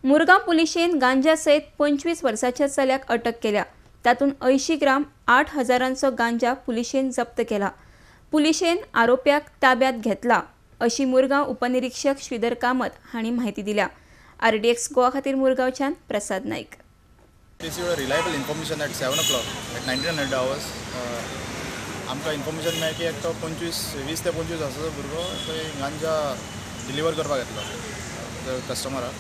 मुरगांव पुलिशेन गांजा सयत 25 वर्सांच्या चल्याक अटक केल्या। तातूंत 80 ग्राम 8 हजारांचो गांजा पुलिशेन जप्त केला। पुलिशेन आरोप्याक ताब्यात घेतला अशी मुरगांव उपनिरीक्षक श्रीधर कामत हांणी माहिती दिल्या। RDX गोवा खातीर मुरगांवच्यान प्रसाद Naik. Received a reliable information at 7 o'clock at 1900 hours. आमकां इन्फॉर्मेशन मेळ्ळी की एकटो 20 ते 25 वर्साचो भुरगो थंय गांजा डिलिव्हर करपाक येतलो कस्टमराक।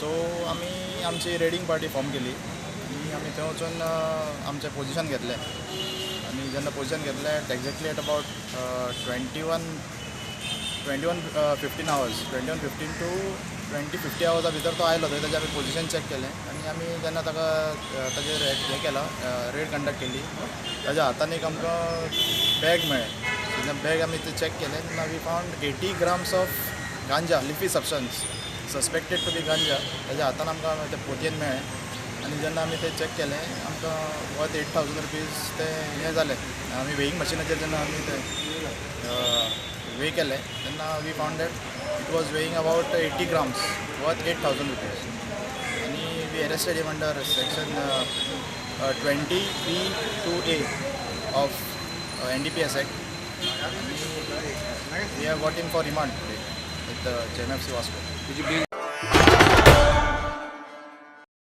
सो आमी आमची रेडिंग पार्टी फॉर्म केली आनी आमी थंय वचून आमचें पोजिशन घेतलें आनी जेन्ना पोजिशन घेतलें exactly at about 21:15 hours 21:15 to 20:50 hours भितर तो आयलो। थंय ताजें आमी पोजिशन चॅक केलें आनी आमी जेन्ना ताका ताजेर हें केलां रेड कंडक्ट केली ताज्या हातान एक आमकां बॅग मेळ्ळें। जेन्ना बॅग आमी ते चॅक केलें तेन्ना वी फावंड 80 grams ऑफ गांजा leafy substance suspected to be गांजा ताज्या हातान आमकां ते पोतयेन मेळ्ळें। आनी जेन्ना आमी तें चॅक केलें आमकां वर्थ 8,000 रुपीज ते हें जालें। आमी वेईंग मशिनाचेर जेन्ना आमी तें वे केलें तेन्ना we found that it was weighing about 80 grams worth 8,000 rupees. आनी we arrested him under section 20(b)(2)(a of NDPS Act. We have got him for remand today at the JMFC Hospital.